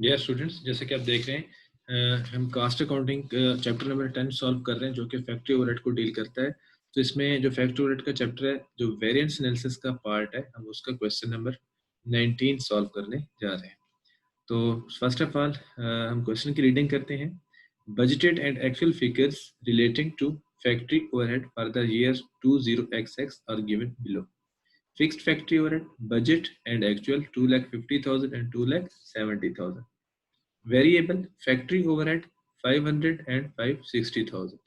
Dear students, जैसे कि आप देख रहे हैं हम cost accounting chapter number 10 solve कर रहे हैं, जो कि फैक्ट्री ओवरहेड को डील करता है। तो इसमें जो फैक्ट्री ओवरहेड का चैप्टर है, जो वेरिएंस एनालिसिस का पार्ट है, हम उसका क्वेश्चन नंबर 19 सॉल्व करने जा रहे हैं। तो फर्स्ट ऑफ ऑल हम क्वेश्चन की रीडिंग करते हैं। Budgeted and actual figures relating to factory overhead for the year 20XX are given below. Fixed factory overhead, budget and actual 2,50,000 and 2,70,000. Variable factory overhead 500 and 560,000.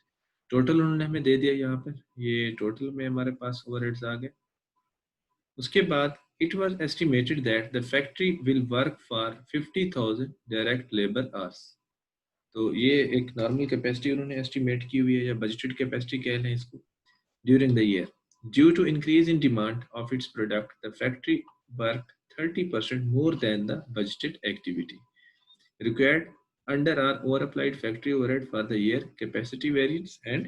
Total उन्होंने हमें दे दिया यहाँ पर, ये टोटल में हमारे पास ओवरहेड्स आ गए। उसके बाद it was estimated that the factory will work for 50,000 direct labor hours. तो ये एक नॉर्मल कैपेसिटी उन्होंने एस्टिमेट की हुई है, या बजटेड कैपेसिटी कह लें इसको। During the year, due to increase in demand of its product, the factory worked 30% more than the budgeted activity required under our over-applied factory overhead for the year, capacity variance and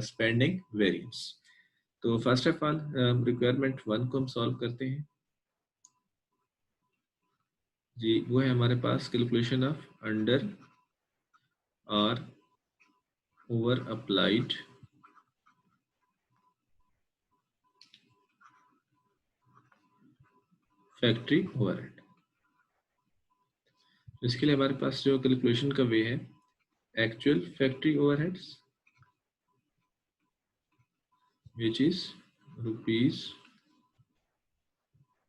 spending variance. तो first of all requirement 1 को हम solve करते हैं जी। वो है हमारे पास calculation of under or over applied factory overhead. इसके लिए हमारे पास जो कैलकुलेशन का वे है, actual factory overheads which is rupees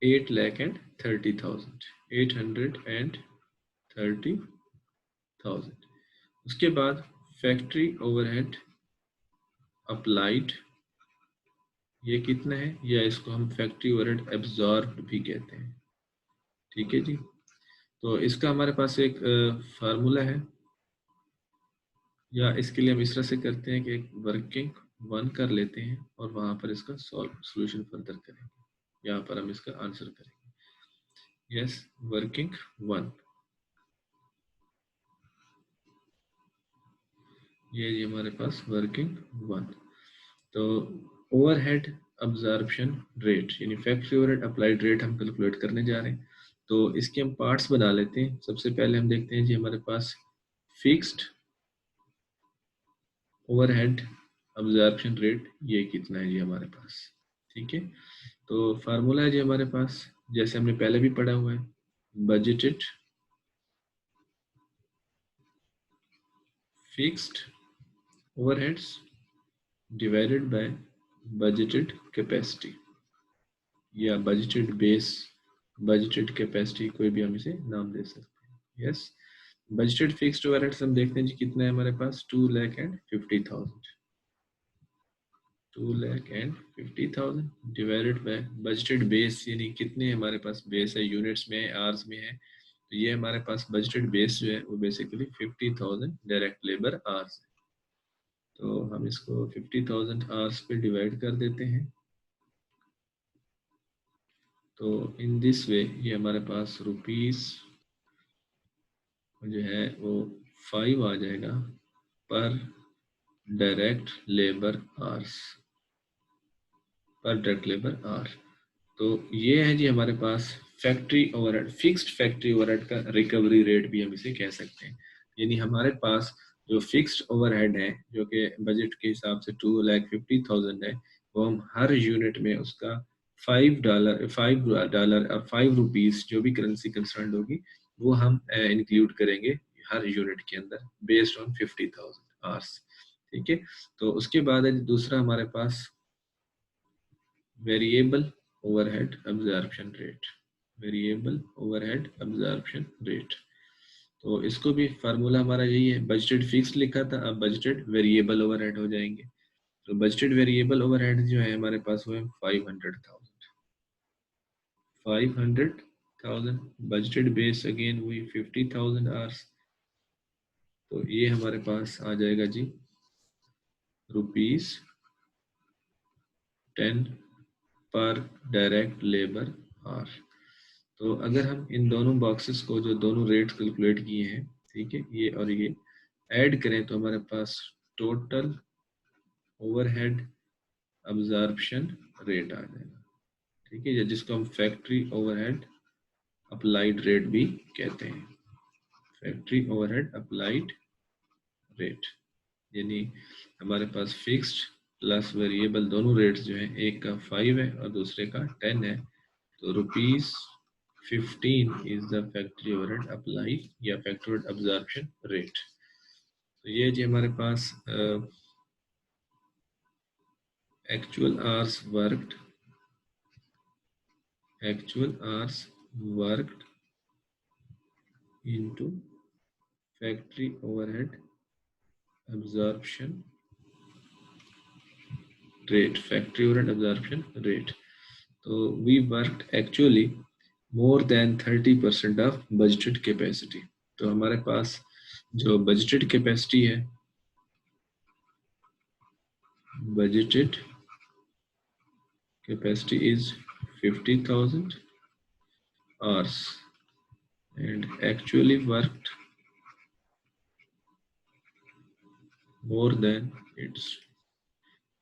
8,30,000, 830,000। उसके बाद फैक्ट्री ओवरहेड अप्लाइड, ये कितना है, या इसको हम फैक्ट्री ओवरहेड एब्जॉर्ब्ड भी कहते हैं। ठीक है जी। तो इसका हमारे पास एक फार्मूला है, या इसके लिए हम इस तरह से करते हैं कि एक वर्किंग 1 कर लेते हैं और वहां पर इसका सॉल्यूशन फर्दर करेंगे। यहाँ पर हम इसका आंसर करेंगे। यस, वर्किंग 1, ये जी हमारे पास वर्किंग 1। तो ओवरहेड अब्जॉर्प्शन रेट यानी फैक्ट्री ओवरहेड अप्लाइड रेट हम कैलकुलेट करने जा रहे हैं। तो इसके हम पार्ट्स बना लेते हैं। सबसे पहले हम देखते हैं जी हमारे पास फिक्स्ड ओवरहेड अब्जॉर्प्शन रेट, ये कितना है जी हमारे पास। ठीक है, तो फार्मूला है जी हमारे पास, जैसे हमने पहले भी पढ़ा हुआ है, budgeted fixed overheads divided by budgeted capacity, या बजटेड बेस, बजटेड कैपेसिटी, कोई भी हम इसे नाम दे सकते हैं। यस, बजटेड फिक्स्ड ओवरहेड्स हम देखते हैं जी कितना है हमारे पास, 2,50,000। 2,50,000 डिवाइडेड बाय बजटेड बेस, यानी कितने हमारे पास बेस है, यूनिट्स में है, आवर्स में है। तो ये हमारे पास बजटेड बेस जो है वो बेसिकली 50,000 डायरेक्ट लेबर आवर्स है। तो हम इसको 50,000 आवर्स पे डिवाइड कर देते हैं। तो इन दिस वे ये हमारे पास रुपीस जो है वो 5 आ जाएगा पर डायरेक्ट लेबर आवर्स, पर डायरेक्ट लेबर आवर। तो ये है जी हमारे पास factory overhead, fixed factory overhead का रिकवरी रेट भी हम इसे कह सकते हैं। यानी हमारे पास जो फिक्स्ड ओवरहेड है, जो कि बजट के हिसाब से 2,50,000 है, वो हम हर यूनिट में उसका $5 और 5 रुपीज जो भी करेंसी कंसर्न होगी वो हम इंक्लूड करेंगे हर यूनिट के अंदर, बेस्ड ऑन 50,000 आवर्स। ठीक है, तो उसके बाद है दूसरा हमारे पास variable overhead absorption rate, variable overhead absorption rate. तो इसको भी फार्मूला हमारा यही है, बजटेड फिक्स लिखा था, अब बजटेड वेरिएबल ओवरहेड हो जाएंगे। तो बजटेड वेरिएबल ओवरहेड जो है हमारे पास वो है 500,000। बजटेड बेस अगेन वही 50,000 आवर्स। तो ये हमारे पास आ जाएगा जी ₹10 पर डायरेक्ट लेबर आवर। तो अगर हम इन दोनों बॉक्सेस को, जो दोनों रेट्स कैलकुलेट किए हैं, ठीक है, ये और ये ऐड करें तो हमारे पास टोटल ओवरहेड अब्जॉर्प्शन रेट आ जाएगा। ठीक है, जिसको हम फैक्ट्री ओवरहेड अप्लाइड रेट भी कहते हैं। फैक्ट्री ओवरहेड अप्लाइड रेट, यानी हमारे पास फिक्स्ड प्लस वेरिएबल दोनों रेट्स जो हैं, एक का 5 है और दूसरे का 10 है, तो ₹15 is the factory overhead apply या फैक्ट्री ओवरहेड अब्जॉर्प्शन रेट। तो ये जी हमारे पास actual hours worked into factory overhead absorption rate. So we worked actually more than 30% of budgeted capacity. तो हमारे पास जो budgeted capacity है, budgeted capacity is 50,000 hours and actually worked more than its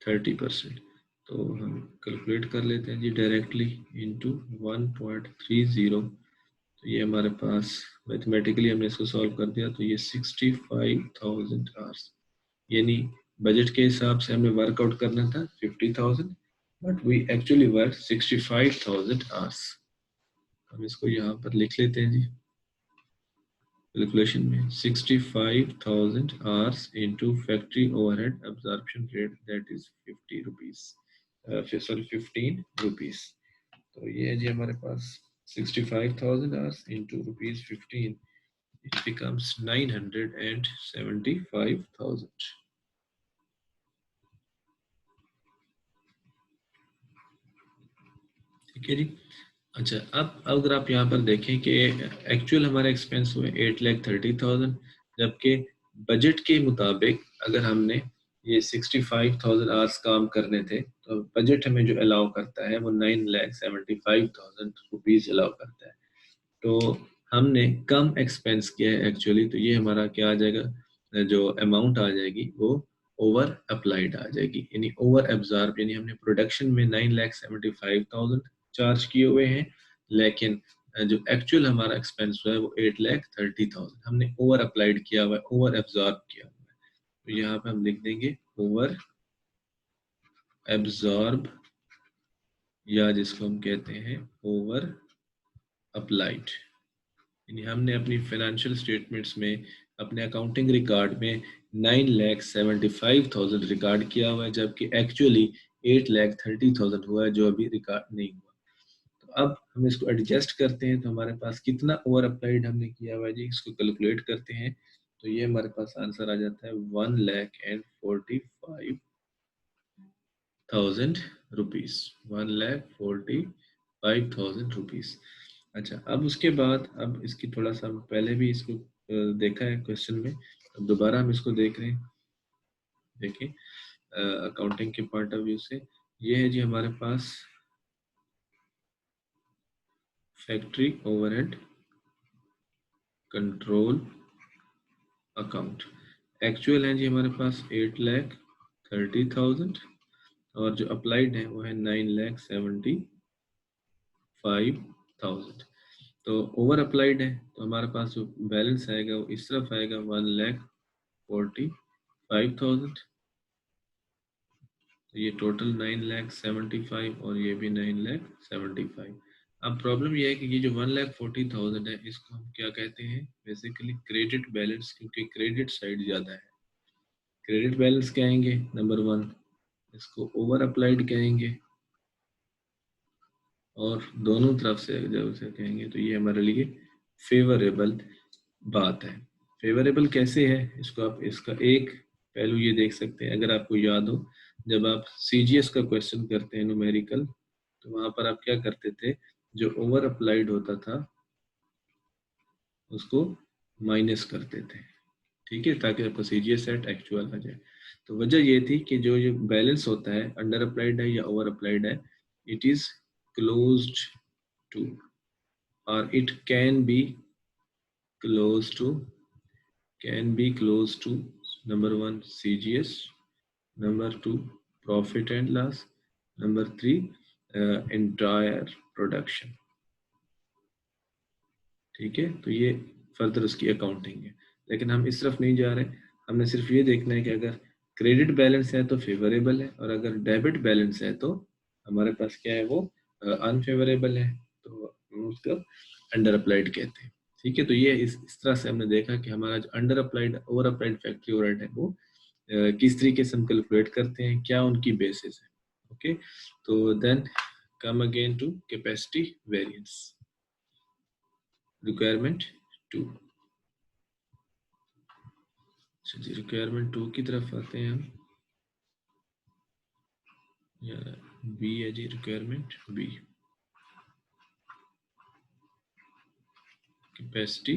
30%. तो हम कैलकुलेट कर लेते हैं जी डायरेक्टली इंटू 1.30। तो ये हमारे पास मैथमेटिकली हमने इसको सॉल्व कर दिया, तो ये 65,000 आवर्स, यानी बजट के हिसाब से हमें वर्कआउट करना था 50,000, but we actually work 65,000 hours. हम इसको यहाँ पर लिख लेते हैं जी कैलकुलेशन में, 65,000 hours into factory overhead absorption rate, that is 50 rupees, sorry 15 rupees। तो ये है जी हमारे पास 65,000 hours into rupees 15, it becomes 975,000। ठीक है जी। अच्छा, अब अगर आप यहाँ पर देखें कि एक्चुअल हमारे एक्सपेंस हुए 8,30,000, जबकि बजट के मुताबिक अगर हमने ये 65,000 आवर्स काम करने थे, तो बजट हमें जो अलाउ करता है वो 9,75,000 रुपीज़ अलाउ करता है। तो हमने कम एक्सपेंस किया है एक्चुअली, तो ये हमारा क्या आ जाएगा, जो अमाउंट आ जाएगी वो ओवर अप्लाइड आ जाएगी, यानी ओवर एब्जॉर्ब, यानी हमने प्रोडक्शन में 9,75,000 चार्ज किए हुए हैं, लेकिन जो एक्चुअल हमारा एक्सपेंस हुआ है वो 8,30,000 हमने ओवर अप्लाइड किया हुआ है, ओवर एब्जॉर्ब किया हुआ है। तो यहाँ पे हम लिख देंगे ओवर एब्जॉर्ब, या जिसको हम कहते हैं ओवर अप्लाइड, यानी हमने अपनी फाइनेंशियल स्टेटमेंट्स में, अपने अकाउंटिंग रिकॉर्ड में 9,75,000 रिकॉर्ड किया हुआ है, जबकि एक्चुअली 8,30,000 हुआ है, जो अभी रिकॉर्ड नहीं हुआ। तो अब हम इसको एडजस्ट करते हैं, तो हमारे पास कितना ओवर अप्लाइड हमने किया हुआ है जी, इसको कैलकुलेट करते हैं। तो ये हमारे पास आंसर आ जाता है 1,45,000 रुपीज़, 1,45,000 रुपीज़। अच्छा, अब उसके बाद, अब इसकी थोड़ा सा पहले भी इसको देखा है क्वेश्चन में, अब दोबारा हम इसको देख रहे हैं। देखिए अकाउंटिंग के पॉइंट ऑफ व्यू से ये है जी हमारे पास factory overhead control account. Actual है जी हमारे पास 8,30,000 और जो अप्लाइड है वो है 9,75,000। तो ओवर अप्लाइड है, तो हमारे पास जो बैलेंस आएगा वो इस तरफ आएगा 1,45,000। तो ये टोटल 9,75,000 और ये भी 9,75,000। अब प्रॉब्लम ये है कि ये जो 1,40,000 है, इसको हम क्या कहते हैं, बेसिकली क्रेडिट बैलेंस, क्योंकि क्रेडिट साइड ज़्यादा है। क्रेडिट बैलेंस कहेंगे नंबर 1, इसको ओवर अप्लाइड कहेंगे, और दोनों तरफ से जब उसे कहेंगे तो ये हमारे लिए फेवरेबल बात है। फेवरेबल कैसे है, इसको आप, इसका एक पहलू ये देख सकते हैं, अगर आपको याद हो जब आप सीजीएस का क्वेश्चन करते हैं न्यूमेरिकल, तो वहां पर आप क्या करते थे, जो ओवर अप्लाइड होता था उसको माइनस करते थे, ठीक है, ताकि आपका सीजीएस सेट एक्चुअल आ जाए। तो वजह ये थी कि जो ये बैलेंस होता है, अंडर अप्लाइड है या ओवर अप्लाइड है, it is closed to, or it can be close to, number 1 CGS, number 2 profit and loss, number 3 entire production। ठीक है, तो ये फर्दर उसकी अकाउंटिंग है। लेकिन हम इस तरफ नहीं जा रहे, हमने सिर्फ ये देखना है कि अगर क्रेडिट बैलेंस है तो फेवरेबल है, और अगर डेबिट बैलेंस है तो हमारे पास क्या है, वो अनफेवरेबल है, तो हम उसका अंडर अप्लाइड कहते हैं। ठीक है, तो ये इस तरह से हमने देखा कि हमारा जो under applied over applied factory overhead है वो किस तरीके से हम कैलकुलेट करते हैं, क्या उनकी बेसिस है। ओके, तो then come again to capacity variance, requirement 2। अच्छा जी, रिक्वायरमेंट 2 की तरफ आते हैं हम। बी है जी, रिक्वायरमेंट बी, कैपेसिटी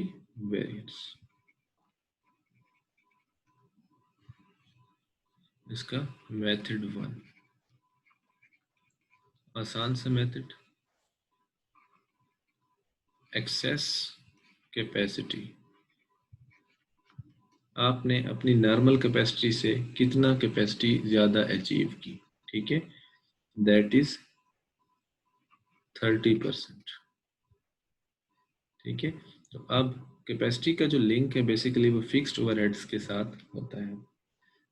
वेरिएंस। इसका मेथड 1, आसान सा मेथड, एक्सेस कैपेसिटी। आपने अपनी नॉर्मल कैपेसिटी से कितना कैपेसिटी ज़्यादा अचीव की, ठीक है, दैट इज 30%। ठीक है, तो अब कैपेसिटी का जो लिंक है बेसिकली वो फिक्स्ड ओवरहेड्स के साथ होता है।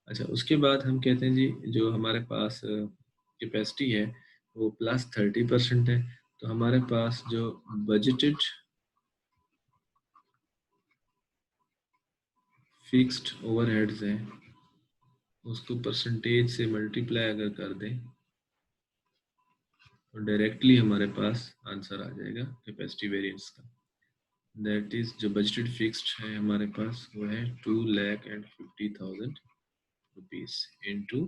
अच्छा, उसके बाद हम कहते हैं जी जो हमारे पास कैपेसिटी है वो +30% है, तो हमारे पास जो बजटेड फिक्स्ड ओवरहेड्स हैं उसको परसेंटेज से मल्टीप्लाई अगर कर दें तो डायरेक्टली हमारे पास आंसर आ जाएगा कैपेसिटी वेरिएंस का। दैट इज जो बजटेड फिक्स्ड है हमारे पास वो है 2,50,000 रुपीज इंटू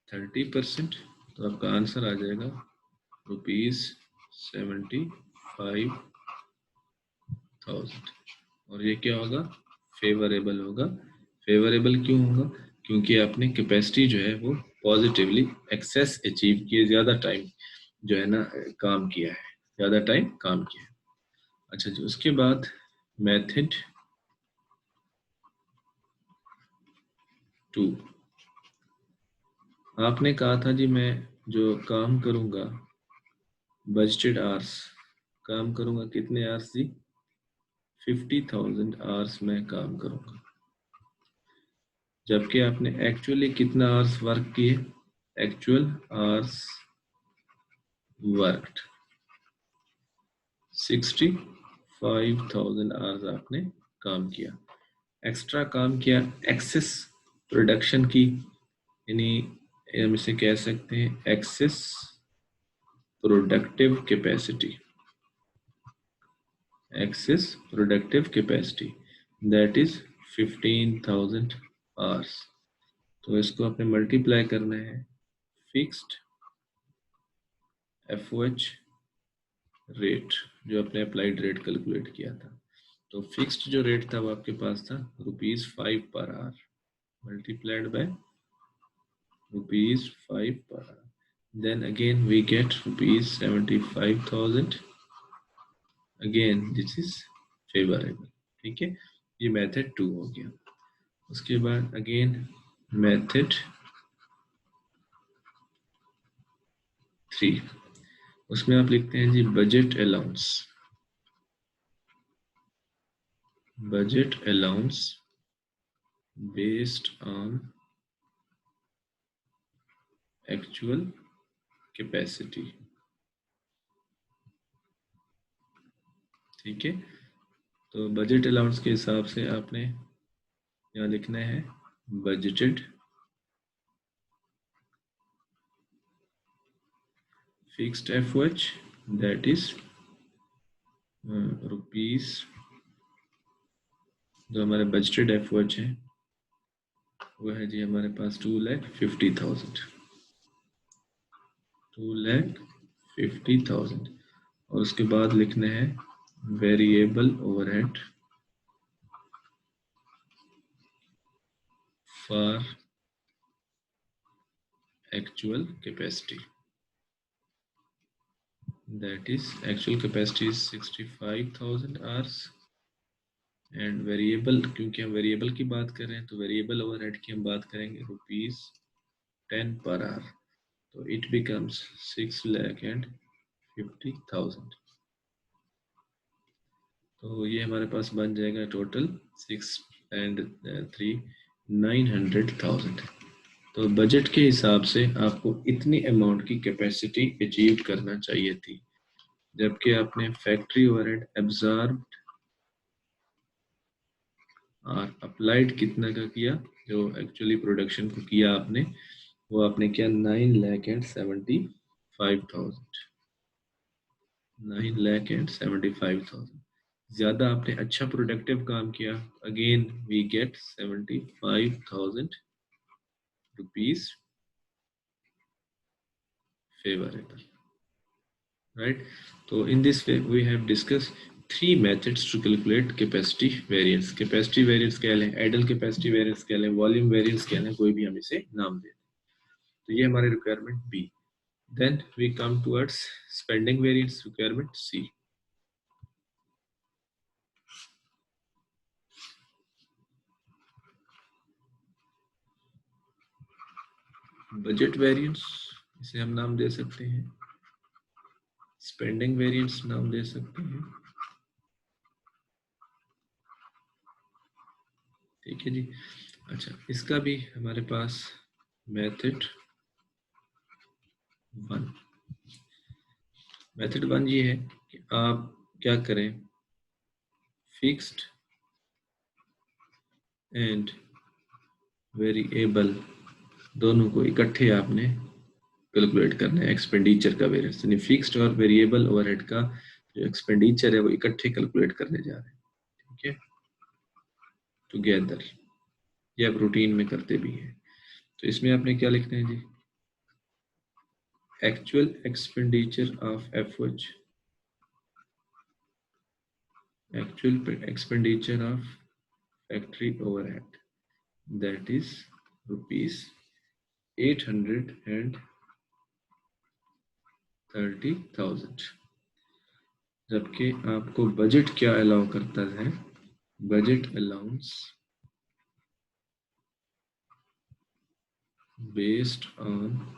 30%, तो आपका आंसर आ जाएगा ₹75,000। और ये क्या होगा, फेवरेबल होगा। फेवरेबल क्यों होगा, क्योंकि आपने कैपेसिटी जो है वो पॉजिटिवली एक्सेस अचीव किए, ज़्यादा टाइम जो है ना काम किया है, ज़्यादा टाइम काम किया है। अच्छा जी, उसके बाद मेथड 2, आपने कहा था जी मैं जो काम करूँगा बजटेड आवर्स, काम करूँगा कितने आवर्स जी, 50,000 आवर्स में काम करूँगा, जबकि आपने एक्चुअली कितना आवर्स वर्क किए, एक्चुअल आवर्स वर्कड 65,000 आवर्स आपने काम किया, एक्स्ट्रा काम किया, एक्सेस प्रोडक्शन की, यानी हम इसे कह सकते हैं excess productive capacity, excess productive capacity that is 15,000 hours। तो इसको आपने मल्टीप्लाई करना है फिक्स्ड FOH रेट, जो आपने अप्लाइड रेट कैलकुलेट किया था, तो फिक्स्ड जो रेट था वो आपके पास था ₹5 per hour, multiplied by ₹5 per hour, then again we get ₹75,000, again this is favorable। ठीक है, ये मेथड 2 हो गया। उसके बाद अगेन मेथड 3, उसमें आप लिखते हैं जी budget allowance, budget allowance based on actual capacity. ठीक है, तो बजट अलाउंस के हिसाब से आपने यहाँ लिखना है budgeted fixed FOH that is rupees, जो हमारे बजटेड FOH है वो है जी हमारे पास 2,50,000, 2,50,000, और उसके बाद लिखने हैं variable overhead for actual capacity, that is actual capacity is 65,000 hours and variable, क्योंकि हम वेरिएबल की बात कर रहे हैं तो वेरिएबल ओवरहेड की हम बात करेंगे ₹10 पर आवर, तो इट बिकम्स 6,50,000। तो ये हमारे पास बन जाएगा टोटल 6 and 3 900,000। तो बजट के हिसाब से आपको इतनी अमाउंट की कैपेसिटी अचीव करना चाहिए थी, जबकि आपने फैक्ट्री ओवरहेड एब्जॉर्ब और अप्लाइड कितना का किया, जो एक्चुअली प्रोडक्शन को किया आपने, वो आपने किया 9,75,000। 9,75,000 ज्यादा आपने अच्छा प्रोडक्टिव काम किया, again we get 75,000 rupees favorable, right? So in this way we have discussed three methods to calculate capacity variance। capacity variance क्या है, idle capacity variance क्या है, volume variance क्या है, कोई भी हम इसे नाम दे। तो ये हमारे requirement B. Then we come towards spending variance, requirement C. Budget variance इसे हम नाम दे सकते हैं, स्पेंडिंग वेरिएंस नाम दे सकते हैं, ठीक है जी। अच्छा, इसका भी हमारे पास मेथड वन, मेथड वन ये है कि आप क्या करें, फिक्स्ड एंड वेरिएबल दोनों को इकट्ठे आपने कैलकुलेट करना है एक्सपेंडिचर का वेरिएंस, यानी फिक्स्ड और वेरिएबल ओवरहेड का जो एक्सपेंडिचर है वो इकट्ठे कैलकुलेट करने जा रहे हैं, ठीक है, टुगेदर। ये आप रूटीन में करते भी हैं। तो इसमें आपने क्या लिखना है जी, actual expenditure of FOH, actual expenditure of factory overhead, that is rupees 830,000। जबकि आपको बजट क्या अलाउ करता है, budget allowance based on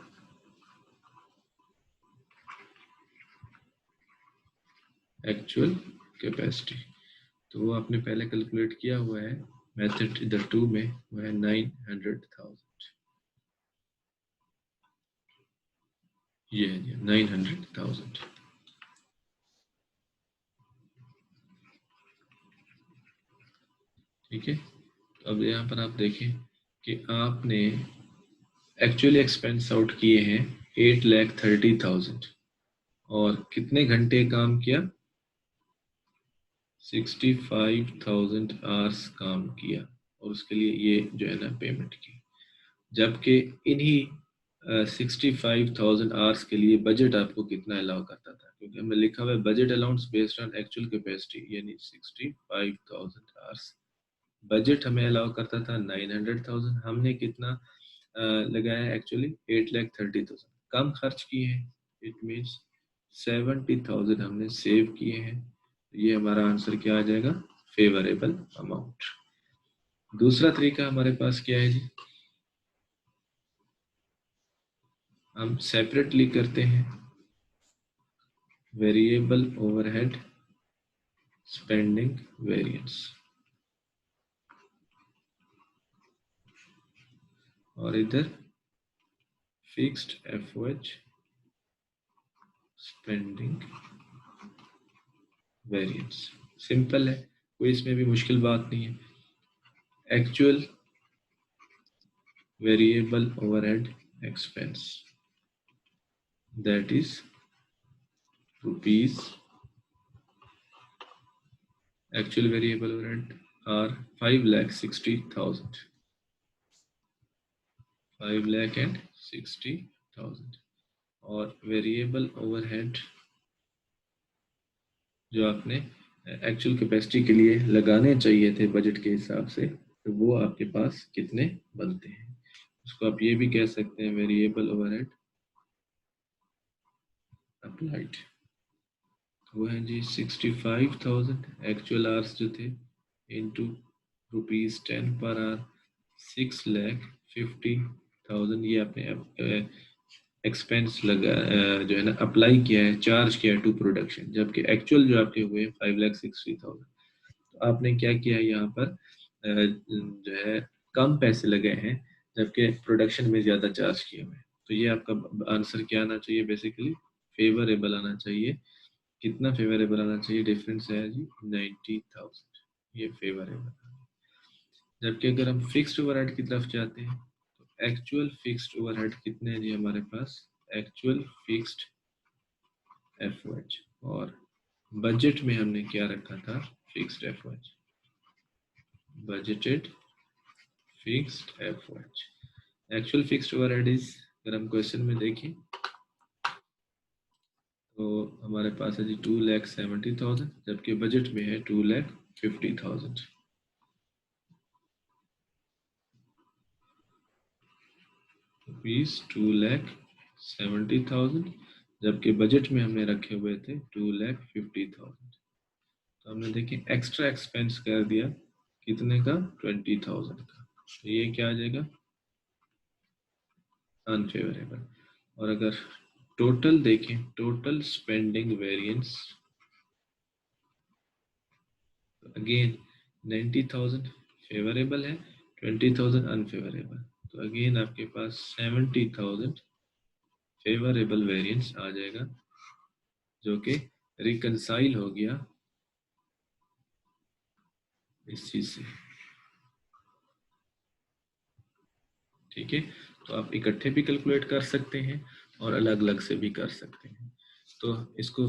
actual capacity. तो वो आपने पहले कैलकुलेट किया हुआ है, मेथड इधर टू में वो है 900,000, ये है 900,000, ठीक है। अब यहाँ पर आप देखें कि आपने एक्चुअली एक्सपेंस आउट किए हैं 8,30,000 और कितने घंटे काम किया, 65,000 आवर्स काम किया, और उसके लिए ये जो है ना पेमेंट की। जबकि इन्हीं 65,000 आवर्स के लिए बजट आपको कितना अलाउ करता था, क्योंकि हमने लिखा हुआ है budget allowance based on actual capacity, यानी 65,000 आवर्स। बजट हमें अलाउ करता था 900,000, हमने कितना लगाया एक्चुअली 8,30,000, कम खर्च किए हैं, इट मीन्स 70,000 हमने सेव किए हैं। ये हमारा आंसर क्या आ जाएगा, फेवरेबल अमाउंट। दूसरा तरीका हमारे पास क्या है जी, हम सेपरेटली करते हैं वेरिएबल ओवरहेड स्पेंडिंग वेरिएंस, और इधर fixed FOH spending variance. Simple है, कोई इसमें भी मुश्किल बात नहीं है। Actual variable overhead expense, that is rupees, actual variable overhead are 5,60,000, 5,60,000, और वेरिएबल ओवरहेड जो आपने एक्चुअल कैपेसिटी के लिए लगाने चाहिए थे बजट के हिसाब से, तो वो आपके पास कितने बनते हैं, उसको आप ये भी कह सकते हैं वेरिएबल ओवरहेड अप्लाइड। वो है जी 65,000 एक्चुअल आवर्स जो थे इंटू ₹10 पर आवर, 6,50,000 ये आपने एक्सपेंस लगा जो है ना अप्लाई किया है, चार्ज किया है टू प्रोडक्शन, जबकि एक्चुअल जो आपके हुए 5,60,000। आपने क्या किया यहाँ पर जो है कम पैसे लगे हैं जबकि प्रोडक्शन में ज़्यादा चार्ज किए हुए हैं। तो ये आपका आंसर क्या आना चाहिए, बेसिकली फेवरेबल आना चाहिए। कितना फेवरेबल आना चाहिए, डिफरेंस है जी 90,000, ये फेवरेबल। जबकि अगर हम फिक्स्ड ओवरहेड की तरफ जाते हैं तो एक्चुअल फिक्स्ड ओवरहेड कितने हैं जी हमारे पास, एक्चुअल फिक्स्ड एफओएच, और बजट में हमने क्या रखा था, fixed FOH, budgeted fixed FOH. Actual fixed overhead is, अगर हम क्वेश्चन में देखें तो हमारे पास है जी 2,70,000, जबकि बजट में है 2,50,000। रुपीज 2,70,000, जबकि बजट में हमने रखे हुए थे 2,50,000। तो हमने देखिए एक्स्ट्रा एक्सपेंस कर दिया कितने का, 20,000 का। तो ये क्या आ जाएगा, अनफेवरेबल। और अगर टोटल देखें, total spending variance, again 90,000 favourable है, 20,000 अनफेवरेबल। तो अगेन आपके पास 70,000 फेवरेबल वेरिएंस आ जाएगा, जो कि रिकंसाइल हो गया इस चीज से। ठीक है, तो आप इकट्ठे भी कैलकुलेट कर सकते हैं और अलग अलग से भी कर सकते हैं। तो इसको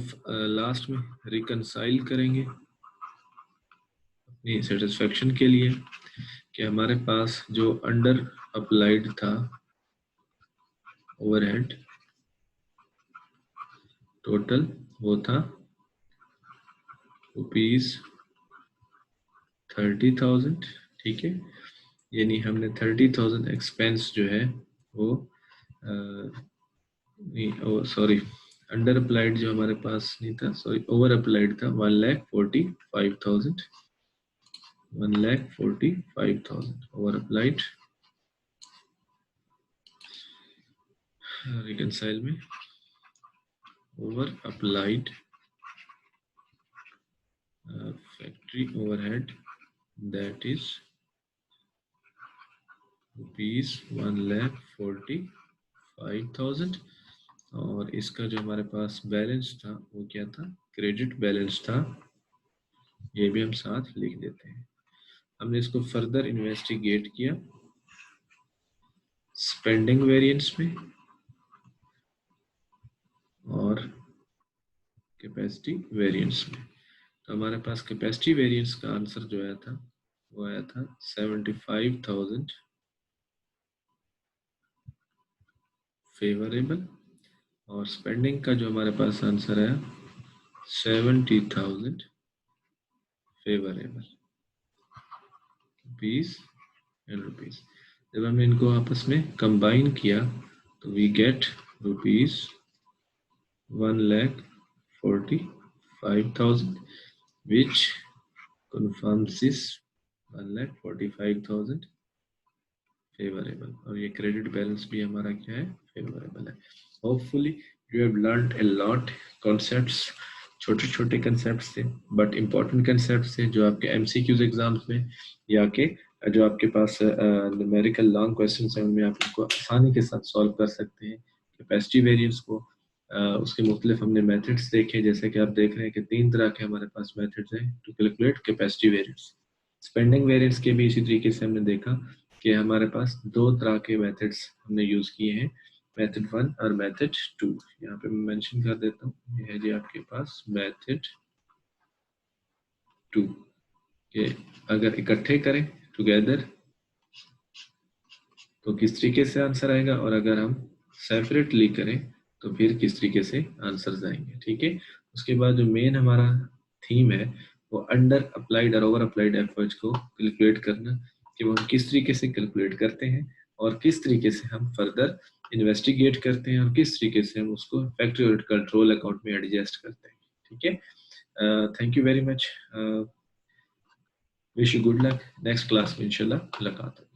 लास्ट में रिकंसाइल करेंगे अपनी सेटिस्फेक्शन के लिए कि हमारे पास जो अंडर अप्लाइड था ओवरहेड टोटल, वो था ₹30,000। ठीक है, यानी हमने 30,000 एक्सपेंस जो है वो सॉरी, अंडर अप्लाइड जो हमारे पास नहीं था, सॉरी ओवर अप्लाइड था 1,45,000, 1,45,000 ओवर अप्लाइड। रिकंसाइल में over applied factory overhead, that is ₹1,45,000। और इसका जो हमारे पास बैलेंस था वो क्या था, क्रेडिट बैलेंस था, ये भी हम साथ लिख देते हैं। हमने इसको फर्दर इन्वेस्टिगेट किया स्पेंडिंग वेरिएंस में और कैपेसिटी वेरिएंस में। तो हमारे पास कैपेसिटी वेरिएंस का आंसर जो आया था वो आया था 75,000 फेवरेबल, और स्पेंडिंग का जो हमारे पास आंसर है 70,000 फेवरेबल, रुपीज। जब हमने इनको आपस में कंबाइन किया तो we get ₹1,45,000, which confirms this 1,45,000 favourable. और ये क्रेडिट बैलेंस भी हमारा क्या है, फेवरेबल है। Hopefully you have learned a lot concepts, छोटे छोटे कंसेप्ट थे बट इम्पोर्टेंट कंसेप्ट थे जो आपके एमसीक्यूज एग्जाम्स में या के जो आपके पास न्यूमेरिकल लॉन्ग क्वेश्चन है उनमें आप इनको आसानी के साथ सॉल्व कर सकते हैं। कैपेसिटी वेरिएंस को उसके मुख्तलिफ हमने मेथड्स देखे, जैसे कि आप देख रहे हैं कि 3 तरह के हमारे पास मेथड्स हैं to calculate capacity variance. Spending variance के भी इसी तरीके से हमने देखा कि हमारे पास 2 तरह के मेथड्स हमने यूज किए हैं, मेथड 1 और मेथड 2। यहाँ पे मैं मेंशन कर देता हूँ, ये है जी आपके पास मेथड 2 के अगर इकट्ठे करें टुगेदर तो किस तरीके से आंसर आएगा, और अगर हम सेपरेटली करें तो फिर किस तरीके से आंसर आएंगे। ठीक है, उसके बाद जो मेन हमारा थीम है वो अंडर अप्लाइड और ओवर अप्लाइड एफर्ट्स को कैलकुलेट करना, कि वो हम किस तरीके से कैलकुलेट करते हैं और किस तरीके से हम फर्दर इन्वेस्टिगेट करते हैं और किस तरीके से हम उसको फैक्ट्री ऑडिट कंट्रोल अकाउंट में एडजस्ट करते हैं। ठीक है, thank you very much, wish you good luck, next class में इंशाल्लाह मुलाकात होगी।